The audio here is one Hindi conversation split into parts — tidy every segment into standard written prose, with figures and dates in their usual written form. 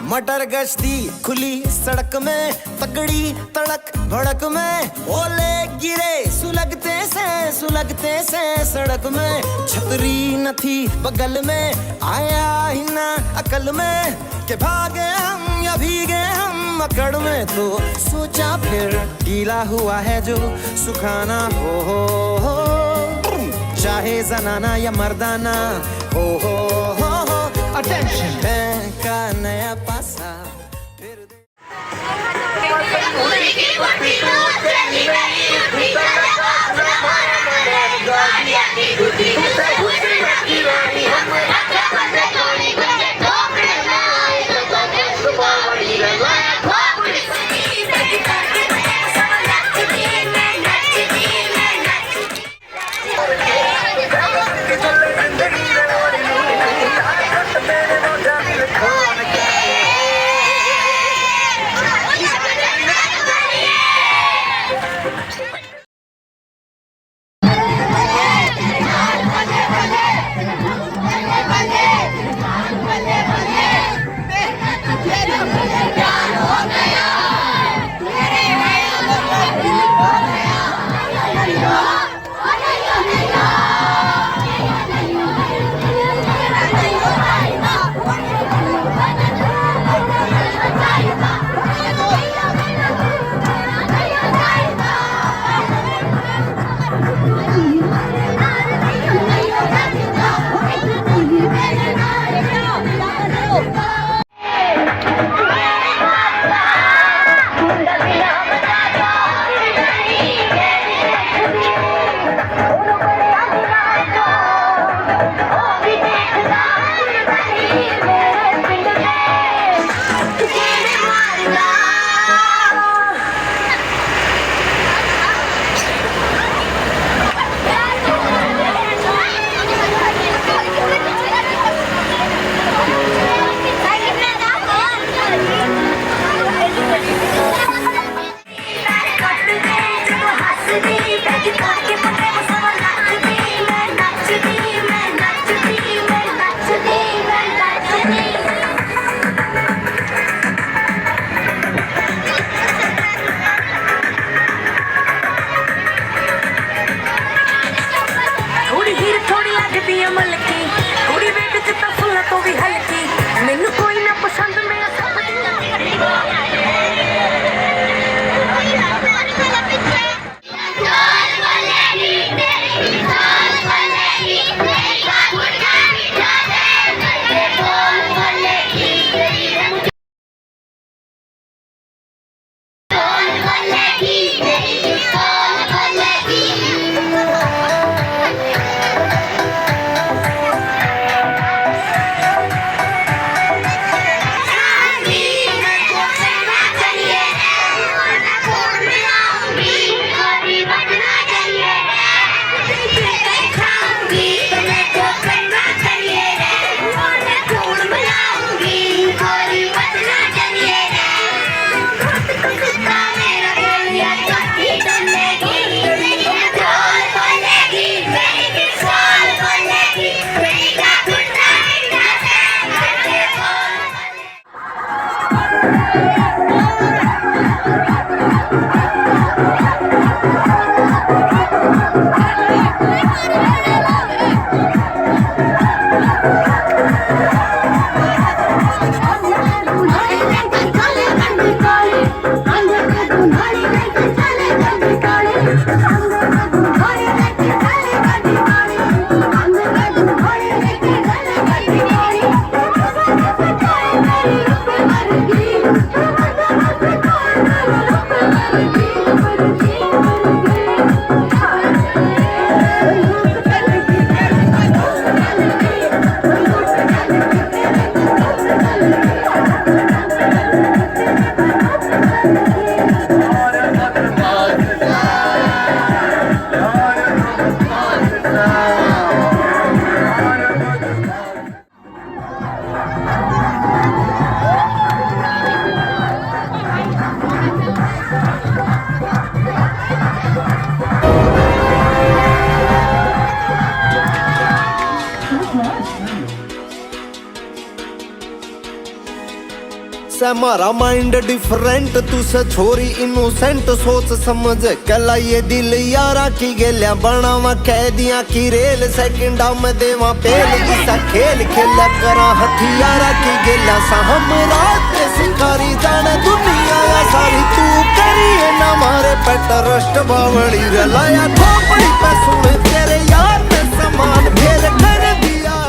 मटर गश्ती खुली सड़क में, तगड़ी तड़क भड़क में, ओले गिरे सुलगते से सड़क में। छतरी न थी बगल में, आया ही ना अकल में कि भागे हम या भीगे हम अकड़ में। तो सोचा फिर गीला हुआ है जो सुखाना हो, चाहे जनाना या मर्दाना हो। अटेंशन बैंक का नया पासा फिर Thank you. से हमारा माइंड डिफरेंट, तू से छोरी इनोसेंट, सोच समझ कला ये दिल यारा की गेलिया बनावा कैदियां की रेल, सेकंडा में देवा पेल, जिसा खेल खेला करा हथियारा की गेलिया सा हम रात सिखारी जाने दुनिया या सारी, तू करिए ना मारे पे ट्रस्ट बावड़ी रलाया खोपड़ी पे सुन तेरे यार ने समान भेल कर दिया।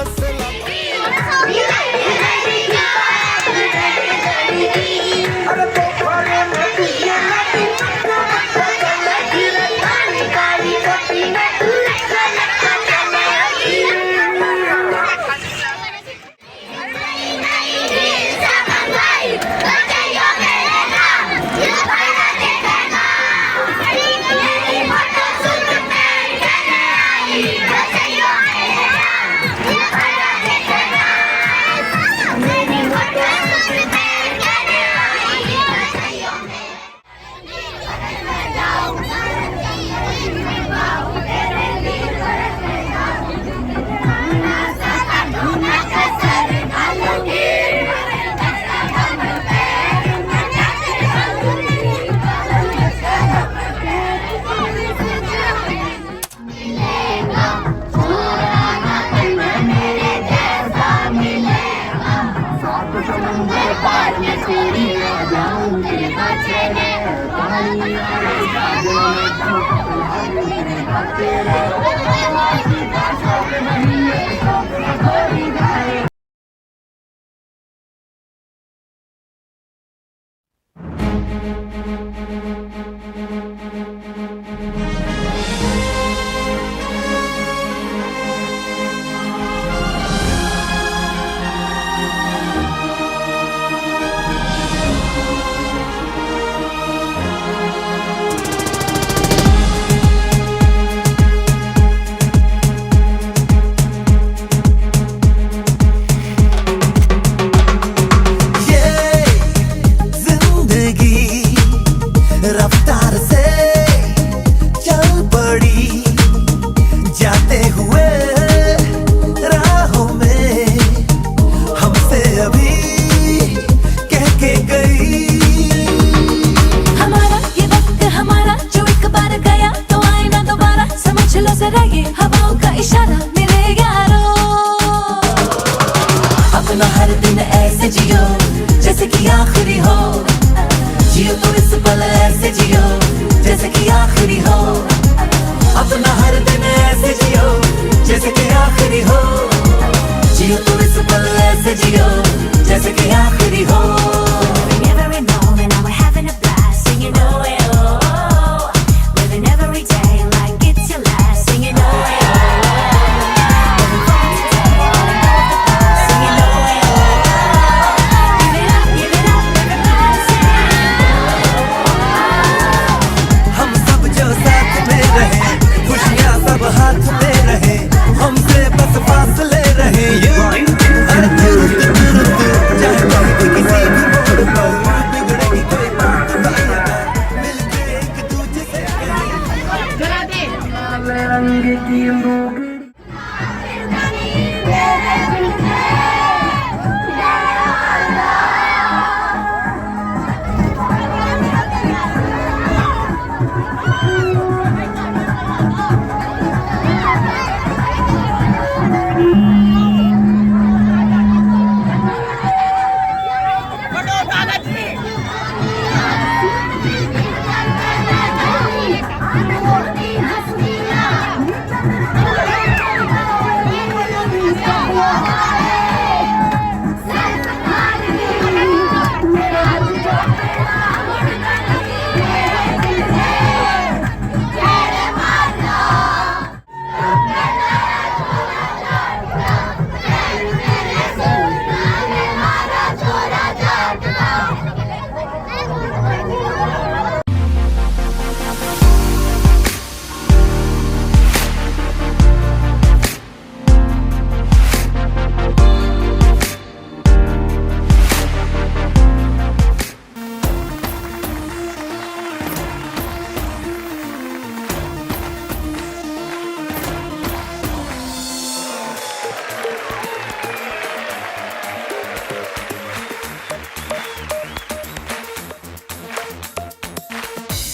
अपना हर दिन ऐसे जियो जैसे कि आखिरी हो, जियो तो इस पल ऐसे जियो जैसे कि आखिरी हो, अपना हर दिन ऐसे जियो जैसे कि आखिरी हो, जियो तो इस पल ऐसे जियो जैसे कि आखिरी हो। Every moment now we're having a blast, singing oh oh, living every day like it's your last, singing oh हाथ में रहे हमसे बस फासले रहे, ये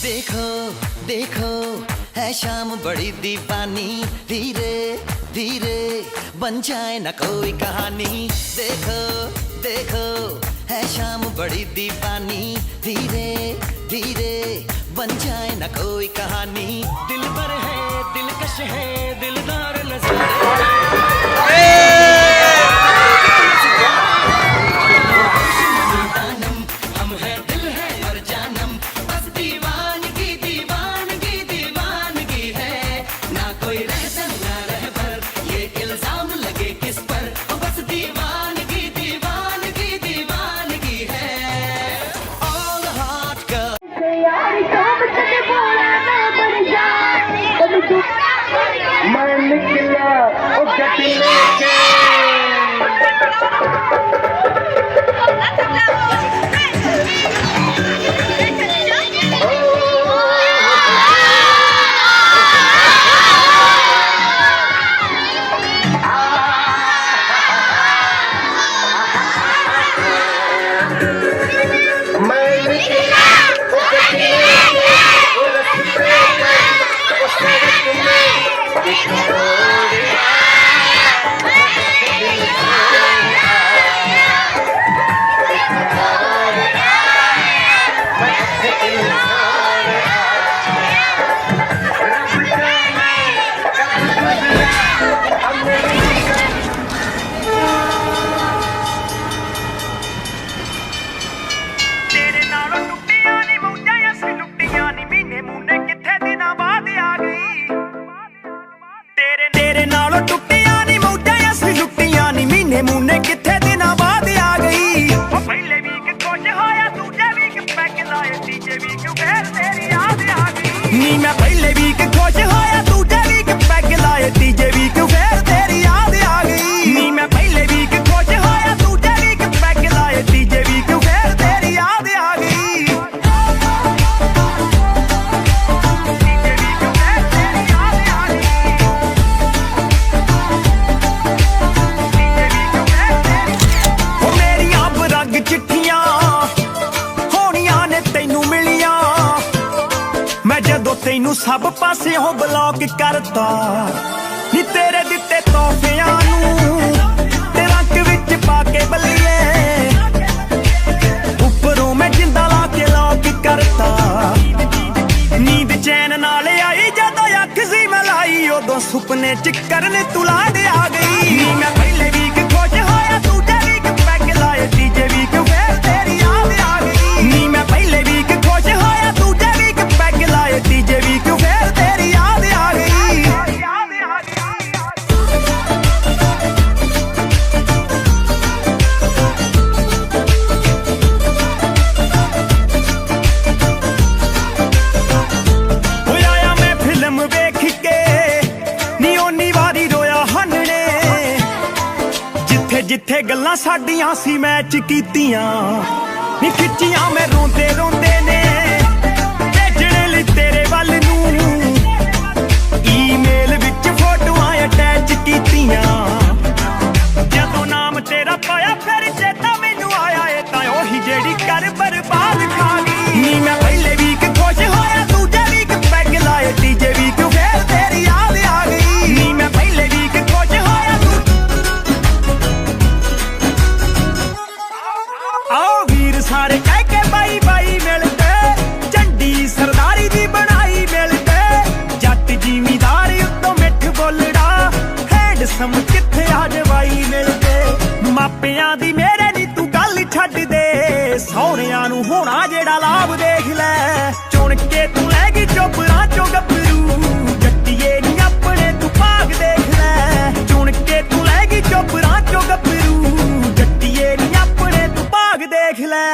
देखो देखो है शाम बड़ी दीवानी, धीरे धीरे बन जाए ना कोई कहानी। देखो देखो है शाम बड़ी दीवानी, धीरे धीरे बन जाए ना कोई कहानी। दिल भर है दिलकश है दिलदार नजारे, हम है दिल है और जानम, बस दीवानगी दीवानगी दीवानगी है। ना कोई रहसन ना रहबर, ये इल्जाम लगे किस पर, बस दीवानगी दीवानगी दीवानगी है। All the hot girls यार काम से बोला ना बन जा मैं निकला ओ गति लेके मैं निकला ओ गति लेके ओ रस्ते पे ओ सड़क में ਤੇਰੇ ਨਾਲੋਂ ਟੁੱਟੀਆਂ ਨੀ ਮੌਜਾਂ ਅਸੀਂ ਲੁੱਟੀਆਂ ਨੀ ਮਹੀਨੇ ਮੂਨੇ ਕਿੱਥੇ ਦਿਨਾਂ ਬਾਅਦ ਆ ਗਈ। ਤੇਰੇ ਨਾਲੋਂ ਟੁੱਟੀਆਂ ਨੀ ਮੌਜਾਂ ਅਸੀਂ ਲੁੱਟੀਆਂ ਨੀ ਮਹੀਨੇ ਮੂਨੇ ਕਿੱਥੇ ਦਿਨਾਂ ਬਾਅਦ ਆ ਗਈ। ਉਹ ਪਹਿਲੇ ਵੀਕ ਕੁਝ ਹੋਇਆ ਦੂਜੇ ਵੀਕ ਪੈਗ ਲਾਏ ਤੀਜੇ ਵੀਕ ਫੇਰ ਤੇਰੀ ਯਾਦ ਆ ਗਈ। ਨੀ ਮੈਂ ਪਹਿਲੇ ਵੀਕ ਕੁਝ ਹੋਇਆ ਦੂਜੇ ਵੀਕ ਪੈਗ ਲਾਏ ਤੀਜੇ ਵੀਕ ਫੇਰ ਤੇਰੀ ਯਾਦ ਆ ਗਈ। ਨੀ ਮੈਂ ਪਹਿਲੇ ਵੀਕ ਕੁਝ ਹੋਇਆ ਦੂਜੇ ਵੀਕ ਪੈਗ ਲਾਏ ਤੀਜੇ ਵੀਕ ਫੇਰ ਤੇਰੀ ਯਾਦ ਆ ਗਈ। ਉਹ ਮੇਰੀਆਂ ਬਰੰਗ ਚਿੱਠੀਆਂ ਹੋਣੀਆਂ ਨੇ ਤੈਨੂੰ ਮਿਲੀਆਂ, ਮੈਂ ਜਦੋਂ ਤੈਨੂੰ ਸਭ ਪਾਸਿਓਂ ਬਲੌਕ ਕਰਤਾ। ਨੀ ਤੇਰੇ ਦਿੱਤੇ ਤੋਹਫਿਆਂ ਨੂੰ ਤੇ ਰੰਗ ਵਿੱਚ ਪਾ ਕੇ ਬੱਲੀਏ, ਉੱਪਰੋਂ ਮੈਂ ਜਿੰਦਾ ਲਾ ਕੇ ਲੌਕ ਕਰਤਾ। ਨੀਂਦ ਚੈਨ ਨਾਲ ਆਈ ਜਦੋਂ ਅੱਖ ਸੀ ਮਲਾਈ, ਉਦੋਂ ਸੁਪਨੇ ਚ ਕਰਨ ਤੂੰ ਲਾਡ ਆ ਗਈ। ਨੀ ਮੈਂ ਪਹਿਲੇ ਵੀਕ ਖੁਸ਼ ਹੋਇਆ ਦੂਜੇ ਵੀਕ ਪੈਗ ਲਾਏ ਤੀਜੇ ਵੀਕ ਫੇਰ ਤੇਰੀ ਯਾਦ ਆ ਗਈ। ਨੀ ਮੈਂ ਪਹਿਲੇ ਵੀਕ ਖੁਸ਼ ਹੋਇਆ ਦੂਜੇ ਵੀਕ ਪੈਗ ਲਾਏ ਤੀਜੇ ਵੀਕ ਫੇਰ ਤੇਰੀ ਯਾਦ ਆ ਗਈ। ਹੋਇਆ ਮੈਂ ਫਿਲਮ ਵੇਖ ਕੇ ਨੀ ਓਨੀ ਵਾਰੀ ਰੋਇਆ ਹੰਨਣੇ, ਜਿੱਥੇ ਜਿੱਥੇ ਗੱਲਾਂ ਸਾਡੀਆਂ ਸੀ ਮੈਚ ਕੀਤੀਆਂ ਨੀ ਖਿੱਚੀਆਂ ਮੈਂ ਰੋਂਦੇ ਰੋਂਦੇ ਨੇ ਭੇਜਣ ਲਈ ਤੇਰੇ ਵੱਲ ਨੂੰ। ਈਮੇਲ ਵਿੱਚ ਫੋਟੋਆਂ ਅਟੈਚ ਕੀਤੀਆਂ, ਜਦੋਂ ਨਾਮ ਤੇਰਾ ਪਾਇਆ ਫਿਰ ਚੇਤਾ ਮੈਨੂੰ ਆਇਆ, ਇਹ ਤਾਂ ਉਹੀ ਜਿਹੜੀ ਕਰ ਬਰਬਾਦ ਖਾ ਗਈ। ਨੀ ਮੈਂ ਪਹਿਲੇ ਵੀਕ ਖੁਸ਼ ਹੋਇਆ ਦੂਜੇ ਵੀਕ ਪੈਗ ਲਾਏ ਤੀਜੇ ਵੀਕ ਫੇਰ ਤੇਰੀ ਯਾਦ ਆ ਗਈ। ਨੀ ਮੈਂ ਪਹਿਲੇ ਵੀਕ ਖੁਸ਼ ਹੋਇਆ ਆਓ ਵੀਰ ਸਾਰੇ ਕਹਿ ਕੇ ਬਾਈ ਬਾਈ ਮਿਲਦੇ, ਝੰਡੀ ਸਰਦਾਰੀ ਦੀ ਬਣਾਈ ਮਿਲਦੇ। ਜੱਟ ਜ਼ਿਮੀਦਾਰ ਉੱਤੋਂ ਮਿੱਠ ਬੋਲੜਾ, ਹੈਂਡਸਮ ਕਿੱਥੇ ਆ ਜਵਾਈ ਮਿਲਦੇ। ਮਾਪਿਆਂ ਦੀ ਮੇਰੇ ਨੀ ਤੂੰ ਗੱਲ ਛੱਡ ਦੇ, ਸਹੁਰਿਆਂ ਨੂੰ ਹੋਣਾ ਜਿਹੜਾ ਲਾਭ ਦੇਖ ਲੈ। ਚੁਣ ਕੇ ਤੂੰ ਲੈ ਗਈ ਚੋਪਰਾਂ ਚੋਂ ਗੱਭਰੂ, ਜੱਟੀਏ ਨੀ ਆਪਣੇ ਤੂੰ ਭਾਗ ਦੇਖ ਲੈ। ਚੁਣ ਕੇ ਤੂੰ ਲੈ ਗਈ ਚੋਪਰਾਂ ਚੋਂ ਗੱਭਰੂ, ਜੱਟੀਏ ਨੀ ਆਪਣੇ ਤੂੰ ਭਾਗ ਦੇਖ ਲੈ।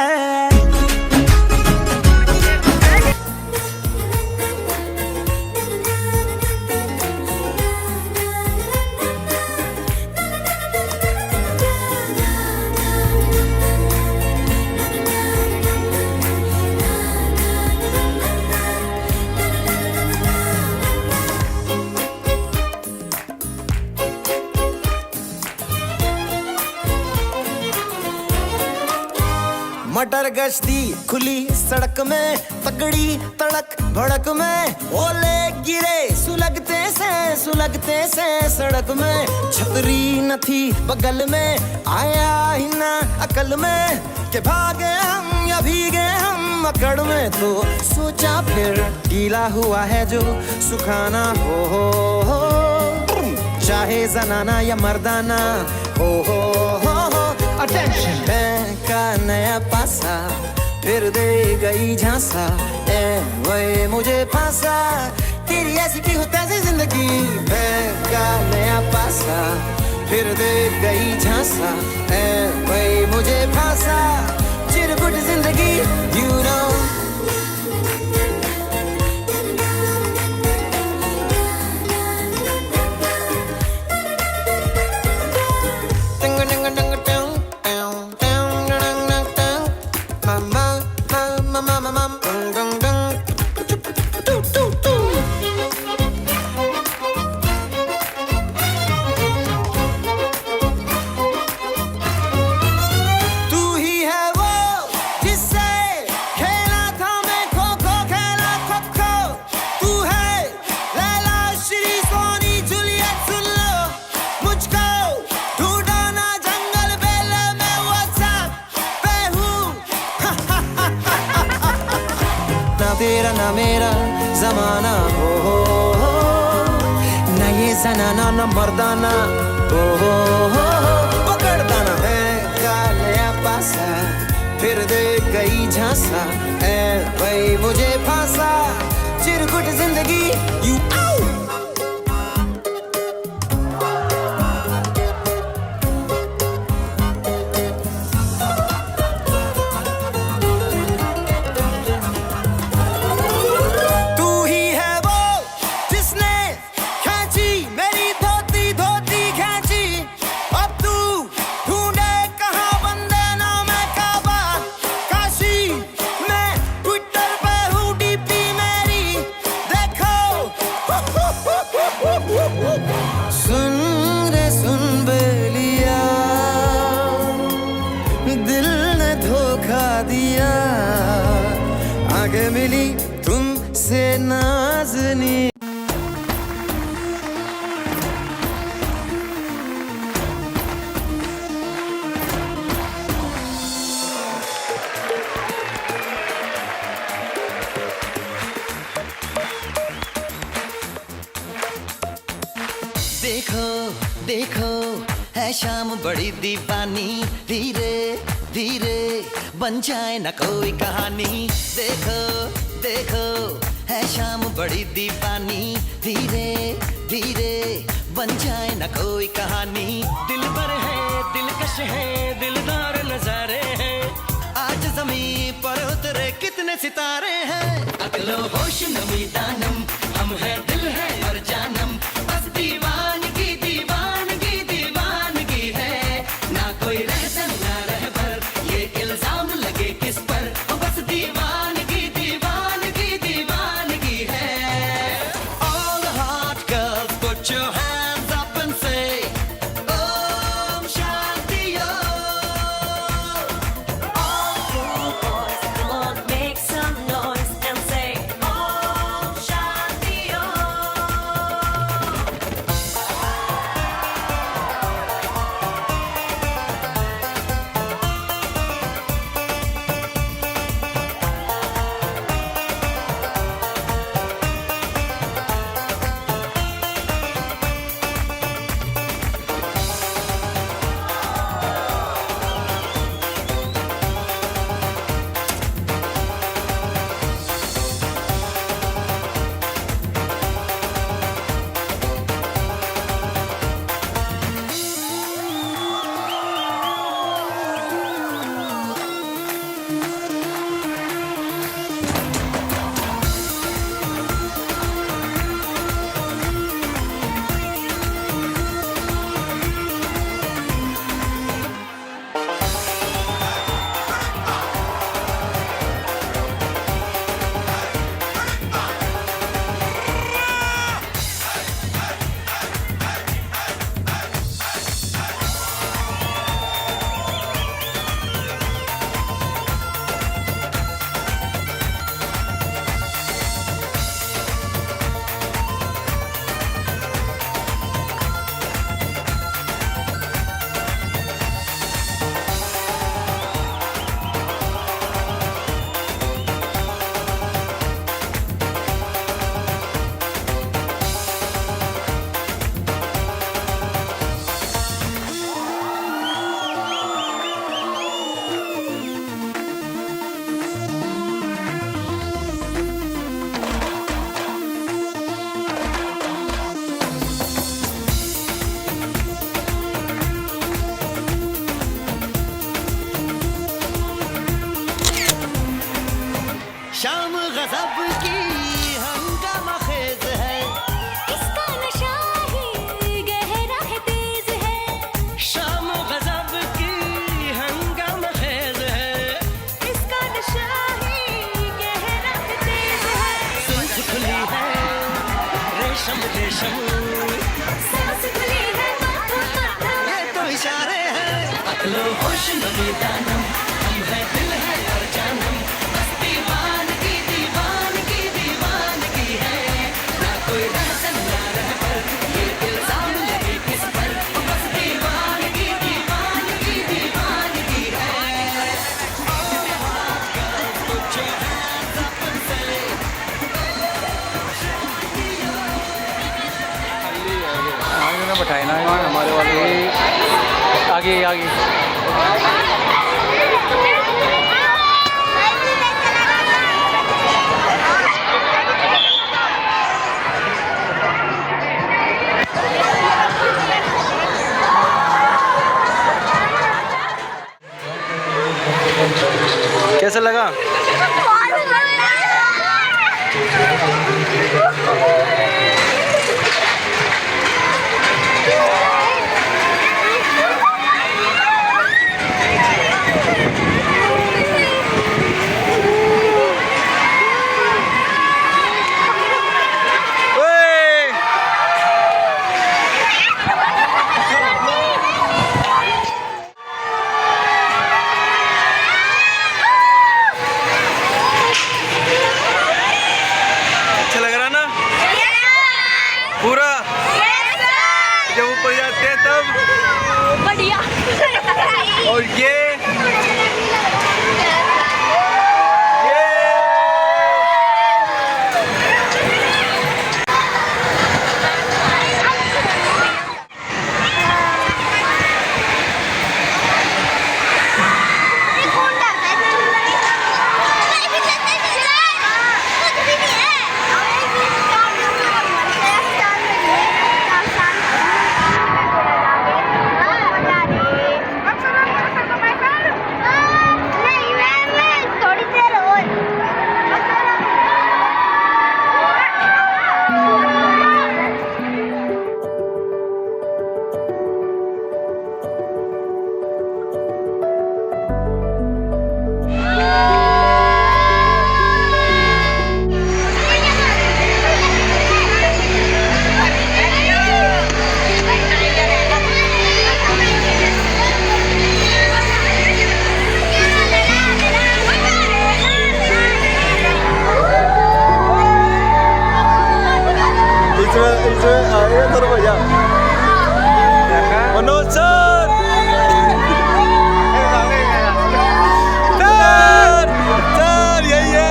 मटर गश्ती खुली सड़क में, तगड़ी तड़क भड़क में, ओले गिरे सुलगते से सड़क में। छतरी न थी बगल में, आया ही ना अकल में कि भागे हम या भीगे हम अकड़ में। तो सोचा फिर गीला हुआ है जो सुखाना हो, चाहे जनाना या मर्दाना हो। अटेंशन बैंक का नया पासा फिर दे गई झांसा, ए वही मुझे फांसा, तेरी ऐसी की होता है जिंदगी। बैंक का नया पासा फिर दे गई झांसा, ए वही मुझे फांसा, चिरकुट जिंदगी you know। तेरा ना मेरा जमाना हो, ना ये जनाना ना मर्दाना हो। पकड़दाना है का नया पासा फिर दे गई झांसा, ए भाई मुझे फांसा, चिरकुट जिंदगी यू दिया, आगे मिली तुमसे नाज़नी। देखो देखो है शाम बड़ी दीवानी, धीरे धीरे बन जाए ना कोई कहानी। देखो देखो है शाम बड़ी दीवानी, धीरे धीरे बन जाए ना कोई कहानी। दिल भर है दिलकश है दिलदार नजारे हैं, आज जमीन पर उतरे कितने सितारे हैं। अगलो होश नमी दानम, हम है दिल है और जानम, बस दीवानगी दीवानगी दीवानगी है। ना कोई रहसन ना रहबर, ये इल्जाम लगे किस पर, बस दीवानगी दीवानगी दीवानगी है। All the hot girls put your hands up and say Om Shanti Om। All cool boys, come on, make some noise and say Om Shanti Om। सांस खुली है ये तो इशारे हैं लो होश नबी दानम हम है दिल है और जानम बस दीवानगी दीवानगी दीवानगी है ना कोई रहसन ना रह पर ये इल्जाम लगे किस पर बस दीवानगी दीवानगी दीवानगी है आगे ना बैठाए ना हमारे वाले आगे आगे कैसा लगा? अच्छा लग रहा ना पूरा? जब ऊपर जाते हैं तब बढ़िया और ये थोड़ी देर और इसमें आगे थोड़ा भैया मनोज सर सर यही है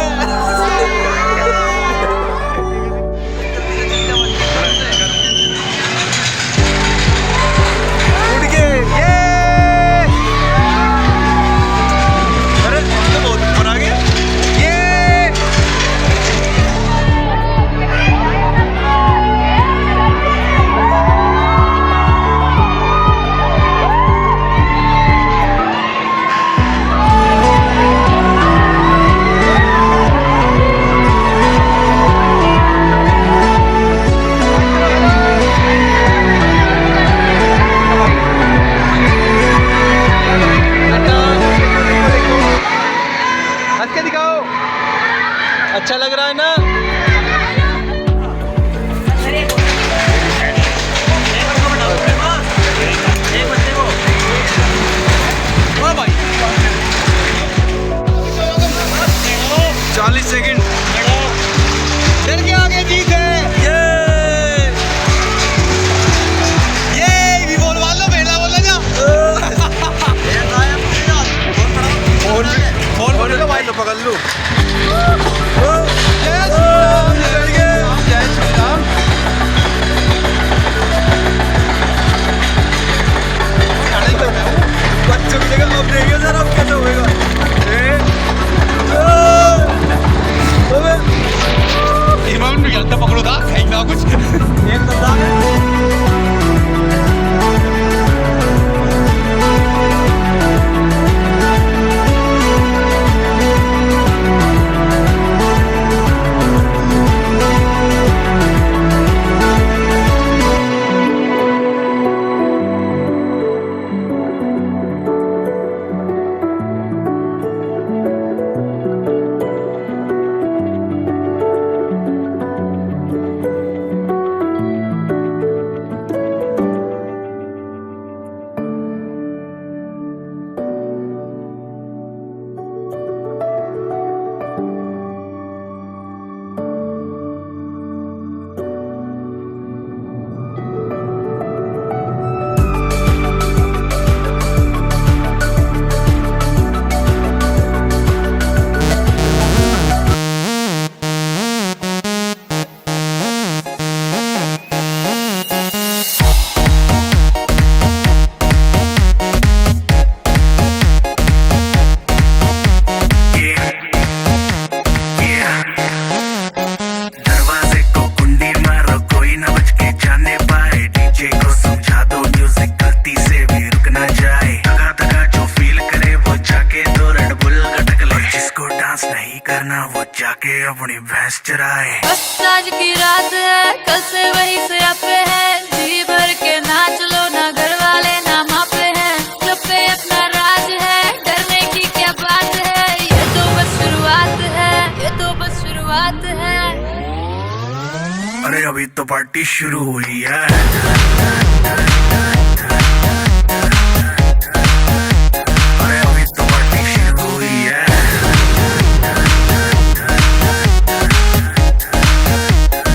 उठ गए ये अरे तो बहुत ऊपर आ गया ये हंस के दिखाओ अच्छा लग रहा है ना ओ भाई 40 सेकंड डर के आगे जीत है ये भी बोल वालो मेला बोला जा फोन भाई तो पकड़ लूं जय श्री राम बच्चों की जगह अब देखिए सर अब कैसे होएगा इमाम ने गलत पकड़ो था कहीं ना कुछ एक तो करना वो जाके अपनी भैंस चराए। बस आज की रात है, कल से वही से पे है, जी भर के नाच लो, ना घर वाले ना मापे हैं, क्लब पे अपना राज है, डरने की क्या बात है, ये तो बस शुरुआत है, ये तो बस शुरुआत है। अरे अभी तो पार्टी शुरू हुई है। अरे अभी तो पार्टी शुरू हुई है।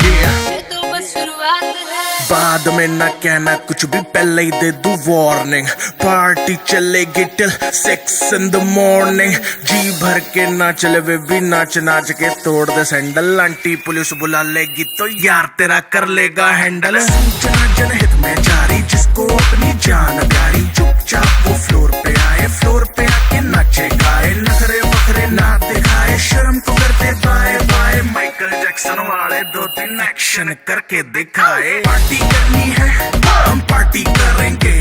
ये तो बस शुरुआत है। बाद में ना कहना कुछ भी, पहले ही दे दूं वार्निंग। पार्टी चलेगी टिल 6 in the morning। जी भर के ना चले वे भी, नाच नाच के तोड़ दे सैंडल। आंटी पुलिस बुला लेगी तो यार तेरा कर लेगा हैंडल। सूचना जनहित में जारी, जिसको अपनी जान प्यारी, चुपचाप वो फ्लोर पे आए, फ्लोर पे आके नाचे गाए, नखरे वखरे ना दिखाए, शर्म को करते बाय बाय। माइकल जैक्सन वाले 2-3 एक्शन करके दिखाए। पार्टी करनी है हम पार्टी करेंगे,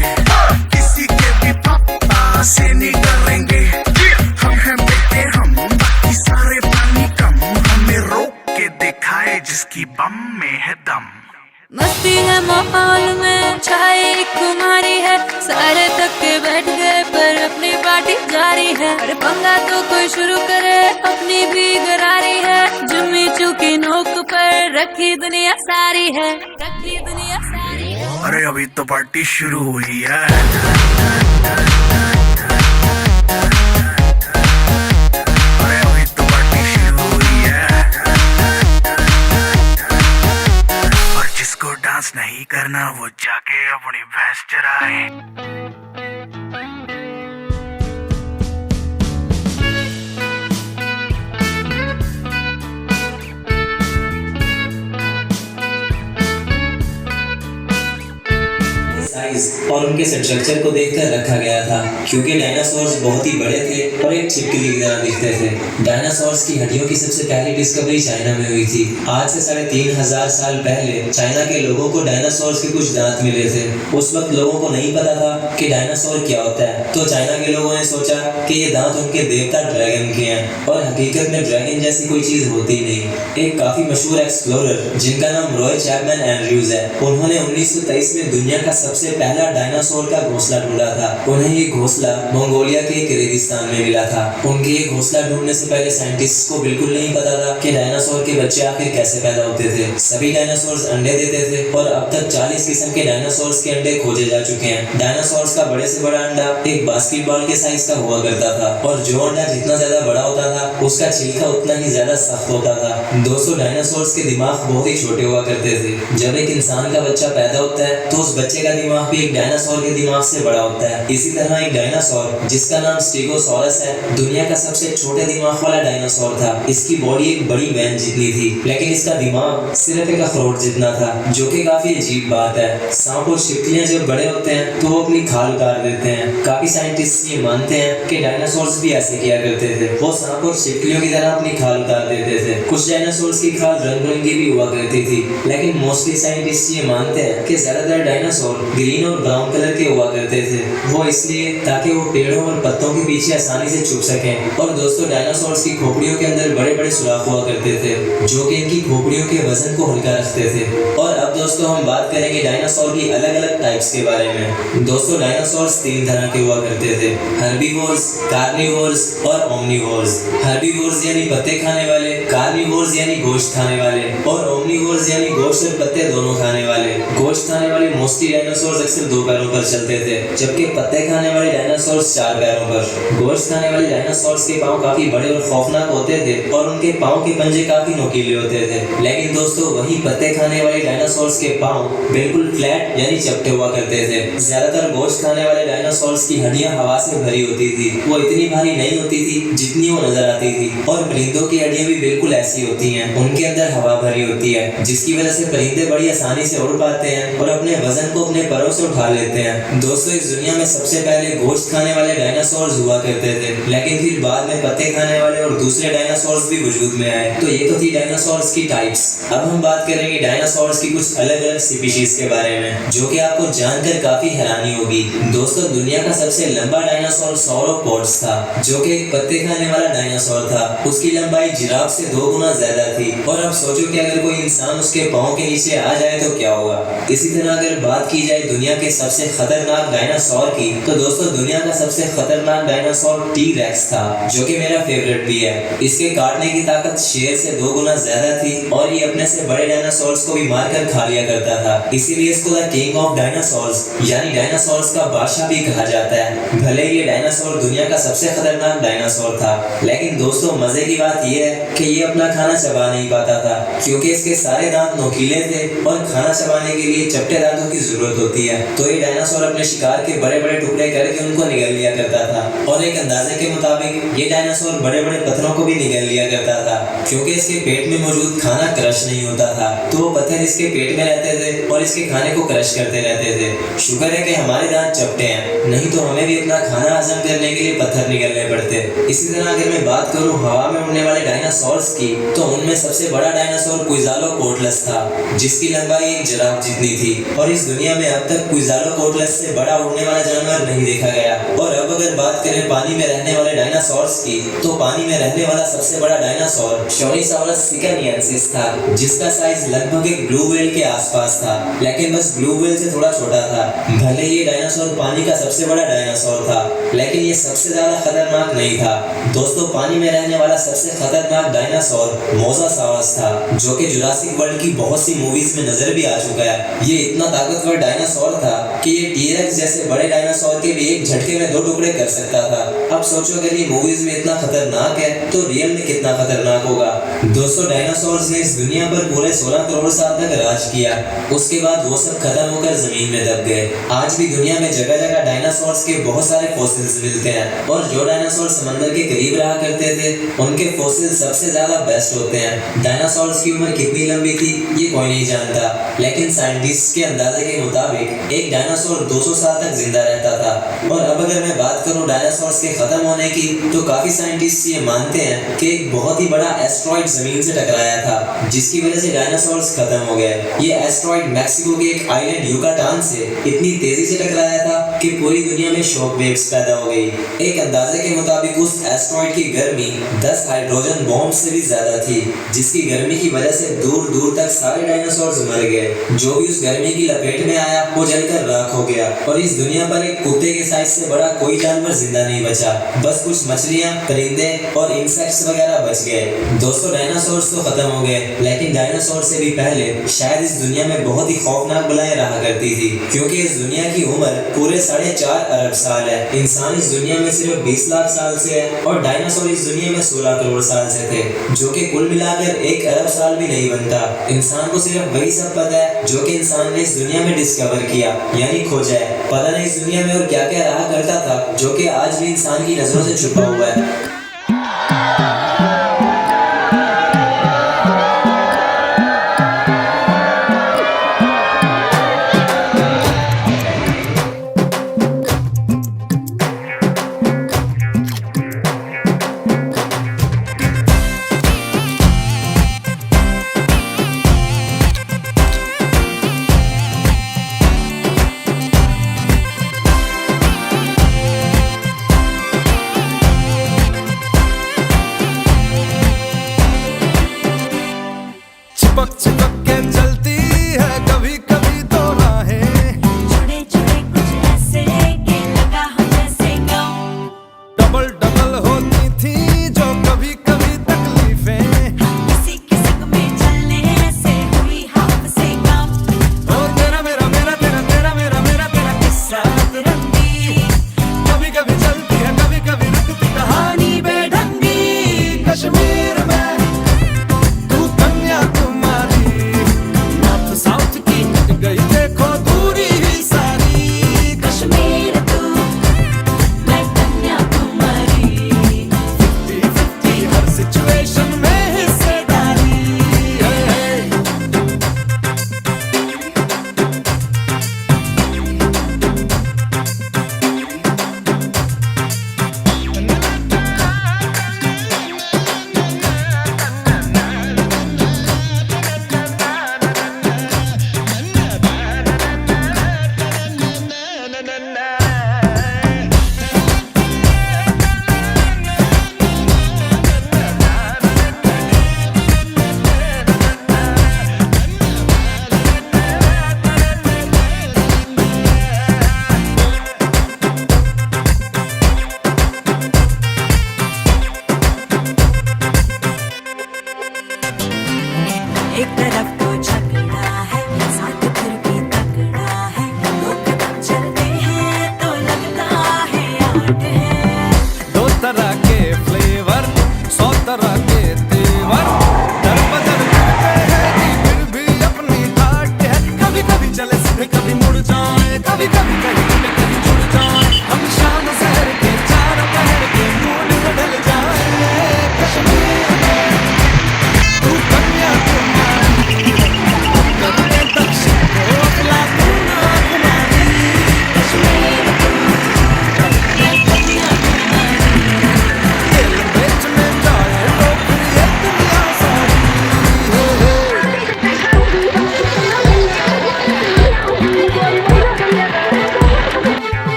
किसी के भी पापा से नहीं करेंगे। हम हैं बेटे हम, बाकी सारे पानी कम, हमें रोक के दिखाए जिसकी बम में है दम। मस्ती है माहौल में, छाई कुमारी है, सारे तक के बैठ गए पर अपनी पार्टी जारी है। अरे पंगा तो कोई शुरू करे, अपनी भी गरारी है, जुम्मी चूकी नोक पर रखी दुनिया सारी है, रखी दुनिया सारी है। अरे अभी तो पार्टी शुरू हुई है। अरे अभी तो पार्टी शुरू हुई है। और जिसको डांस नहीं करना वो जाके अपनी भैंस चराए। साइज और उनके स्ट्रक्चर को देखकर रखा गया था, क्योंकि डायनासोर्स बहुत ही बड़े थे और एक छिपकली की तरह दिखते थे। डायनासोर्स की हड्डियों की सबसे पहली डिस्कवरी चाइना में हुई थी। आज से 3500 साल पहले चाइना के लोगों को डायनासोर्स के कुछ दांत मिले थे। उस वक्त लोगों को नहीं पता था कि डायनासोर क्या होता है, तो चाइना के लोगों ने सोचा कि ये दांत उनके देवता ड्रैगन के हैं, और हकीकत में ड्रैगन जैसी कोई चीज होती नहीं। एक काफी मशहूर एक्सप्लोरर जिनका नाम रॉय चैपमैन एंड्रयूज है, उन्होंने 1923 में दुनिया का सबसे पहला डायनासोर का घोंसला ढूंढा था। उन्हें ये घोंसला मंगोलिया के एक रेगिस्तान में मिला था। उनके ये घोंसला ढूंढने से पहले साइंटिस्ट को बिल्कुल नहीं पता था कि डायनासोर के बच्चे आखिर कैसे पैदा होते थे। सभी डायनासोर्स अंडे देते थे और अब तक 40 किस्म के डायनासोर्स के अंडे खोजे जा चुके हैं। डायनासोर्स का बड़े से बड़ा अंडा एक बास्केटबॉल के साइज का हुआ करता था, और जो अंडा जितना ज्यादा बड़ा होता था उसका छिलका उतना ही ज्यादा सख्त होता था। दोस्तों, डायनासोर्स के दिमाग बहुत ही छोटे हुआ करते थे। जब एक इंसान का बच्चा पैदा होता है तो उस बच्चे का दिमाग भी एक डायनासोर के दिमाग से बड़ा होता है। इसी तरह एक डायनासोर जिसका नाम स्टेगोसॉरस है, दुनिया का सबसे छोटे दिमाग वाला डायनासोर था। इसकी बॉडी एक बड़ी वैन जितनी थी, लेकिन इसका दिमाग सिर्फ एक अखरोट जितना था, जो कि काफी अजीब बात है। सांप और छिपकलियां जब बड़े होते हैं तो वो अपनी खाल उतार देते हैं। काफी साइंटिस्ट ये मानते हैं कि डायनासोर्स भी ऐसे किया करते थे, वो सांप और छिपकलियों की तरह अपनी खाल उतार देते थे। कुछ डायनासोर्स की खाल रंग बिरंगी भी हुआ करती थी, लेकिन मोस्टली साइंटिस्ट ये मानते हैं कि ज्यादातर डायनासोर ग्रीन और ब्राउन कलर के हुआ करते थे। वो इसलिए ताकि वो पेड़ों और पत्तों के पीछे आसानी से छुप सकें। और दोस्तों, डायनासोर्स की खोपड़ियों के अंदर बड़े बड़े सुराख हुआ करते थे, जो कि इनकी खोपड़ियों के वजन को हल्का रखते थे। और अब दोस्तों हम बात करेंगे डायनासोर की अलग अलग टाइप्स के बारे में। दोस्तों, डायनासोर्स 3 तरह के हुआ करते थे: हर्बीवोर्स, कार्निवोर्स और ओमनिवोर्स। हर्बीवोर्स यानी पत्ते खाने वाले, कार्निवोर्स यानी गोश्त खाने वाले, और ओमनिवोर्स यानी गोश्त और पत्ते दोनों खाने वाले। गोश्त खाने वाले मोस्टली डायनासोर्स अक्सर 2 पैरों पर चलते थे, जबकि पत्ते खाने वाले डायनासोर्स 4 पैरों पर। गोश्त खाने वाले डायनासोर्स के पांव काफी बड़े और खौफनाक होते थे, और उनके पांव के पंजे काफी नुकीले होते थे। लेकिन दोस्तों, वही पत्ते खाने वाले डायनासोर्स के पांव बिल्कुल फ्लैट यानी चपटे हुआ करते थे। ज्यादातर गोश्त खाने वाले डायनासोर्स की हड्डियां हवा से भरी होती थी। वो इतनी भारी नहीं होती थी जितनी वो नजर आती थी। और परिंदों की हड्डियां भी बिल्कुल ऐसी होती हैं, उनके अंदर हवा भरी होती है, जिसकी वजह से परिंदे बड़ी आसानी से उड़ पाते हैं और अपने वजन को अपने परों से उठा लेते हैं। दोस्तों, इस दुनिया में सबसे पहले गोश्त खाने वाले डायनासोर्स हुआ करते थे, लेकिन फिर बाद में पत्ते खाने वाले और दूसरे डायनासोर्स भी वजूद में आए। तो ये तो थी डायनासोर्स की टाइप्स। अब हम बात करेंगे डायनासोर्स की कुछ अलग अलग स्पीशीज के बारे में, जो कि आपको जानकर काफी हैरानी होगी। दोस्तों, दुनिया का सबसे लंबा डायनासोर सौरोपोड्स था, जो कि एक पत्ते खाने वाला डायनासोर डायनासोर था उसकी लंबाई जिराफ से 2 गुना ज्यादा थी। और अब सोचो कि अगर कोई इंसान उसके पाँव के नीचे आ जाए तो क्या होगा। इसी तरह अगर बात की जाए दुनिया के सबसे खतरनाक डायनासोर की, तो दोस्तों दुनिया का सबसे खतरनाक डायनासोर टी-रेक्स था, जो कि मेरा फेवरेट भी है। इसके काटने की ताकत शेर से 2 गुना ज्यादा थी और ये अपने से बड़े डायनासोर्स को भी मारकर खा लिया करता था। इसीलिए इसको द किंग ऑफ डायनासोर्स यानी डायनासोर्स का बादशाह भी कहा जाता है। भले ये डायनासोर दुनिया का सबसे खतरनाक डायनासोर था, लेकिन दोस्तों मजे की बात यह है कि ये अपना खाना चबा नहीं पाता था, क्योंकि इसके सारे दांत नोकीले थे और खाना चबाने के लिए चपटे दांतों की जरूरत होती है। तो ये डायनासोर अपने शिकार के बड़े बड़े टुकड़े करके उनको निगल लिया करता था। और एक अंदाजे के मुताबिक ये डायनासोर बड़े बड़े पत्थरों को भी निगल लिया करता था, क्योंकि इसके पेट में मौजूद खाना क्रश नहीं होता था, तो वो पत्थर इसके पेट में रहते थे और इसके खाने को क्रश करते रहते थे। शुक्र है कि हमारे दांत चपटे हैं, नहीं तो हमें भी अपना खाना हजम करने के लिए पत्थर निगलने पड़ते। इसी तरह अगर मैं बात करूँ हवा में उड़ने वाले डायनासोर्स की, तो उनमें सबसे बड़ा डायनासोर क्विज़ालोकोटलस था, जिसकी लंबाई एक जिराफ जितनी थी। और इस दुनिया में अब तक क्विज़ालोकोटलस से बड़ा उड़ने वाला जानवर नहीं देखा गया। और अब अगर बात करें पानी में रहने वाले डायनासोर्स की, तो पानी में रहने वाला सबसे बड़ा डायनासोर शोरिसाउरस सिकानियंसिस था, जिसका साइज लगभग एक ब्लू व्हेल के आसपास था, लेकिन बस ब्लू व्हेल से थोड़ा छोटा था। भले ये डायनासोर पानी का सबसे बड़ा डायनासोर था, लेकिन ये सबसे ज्यादा खतरनाक नहीं था। दोस्तों पानी में रहने वाला सबसे खतरनाक डायनासोर मोसासाउरस था, जो कि जुरासिक वर्ल्ड की बहुत सी मूवीज में नजर भी आ चुका है। ये इतना ताकतवर डायनासोर था कि ये टी-रेक्स जैसे बड़े डायनासोर के भी एक झटके में 2 टुकड़े कर सकता था। अब सोचो अगर ये मूवीज में इतना खतरनाक है तो रियल में कितना खतरनाक होगा। दोस्तों डायनासोर्स ने इस दुनिया पर पूरे 16 करोड़ साल तक राज किया, उसके बाद वो सब खत्म होकर जमीन में दब गए। आज भी दुनिया में जगह जगह डायनासोर्स के बहुत सारे फॉसिल्स मिलते हैं, और जो डायनासोर समंदर के करीब रहा करते थे उनके फॉसिल सबसे ज्यादा बेस्ट होते हैं। डायनासोर्स की उम्र कितनी लंबी थी ये कोई नहीं जानता, लेकिन साइंटिस्ट के अंदाजे के मुताबिक एक डायनासोर 200 साल तक जिंदा रहता था। और अब अगर मैं बात करूं डायनासोर्स के खत्म होने की, तो काफी साइंटिस्ट ये मानते हैं कि एक बहुत ही बड़ा एस्ट्रॉइड जमीन से टकराया था, जिसकी वजह से डायनासोर्स खत्म हो गए। ये एस्ट्रॉइड मैक्सिको के एक आइलैंड युकाटान से इतनी तेजी से टकराया था कि पूरी दुनिया में शॉक वेव्स पैदा हो गई। एक अंदाजे के मुताबिक उस एस्ट्रॉइड की गर्मी 10 हाइड्रोजन बॉम्ब से भी ज्यादा थी, जिसकी गर्मी की वजह से दूर दूर तक सारे डायनासोर्स मर गए। जो भी उस गर्मी की लपेट में आया वो जलकर राख हो गया, और इस दुनिया पर एक कुत्ते के साइज से बड़ा कोई जानवर जिंदा नहीं बचा। बस कुछ मछलियां, परिंदे और इंसेक्ट्स वगैरह बच गए। दोस्तों डायनासोर्स तो खत्म हो गए, लेकिन डायनासोर से भी पहले शायद इस दुनिया में बहुत ही खौफनाक बलाएं रहा करती थी, क्योंकि इस दुनिया की उम्र पूरे 4.5 अरब साल है। इंसान इस दुनिया में सिर्फ 20 लाख साल से है, और डायनासोर इस दुनिया में 16 करोड़ साल से थे, जो कि कुल मिलाकर 1 अरब साल भी नहीं बनता। इंसान को सिर्फ वही सब पता है जो कि इंसान ने इस दुनिया में डिस्कवर किया, यानी खोजा है। पता नहीं इस दुनिया में और क्या क्या रहा करता था, जो कि आज भी इंसान की नजरों से छुपा हुआ है।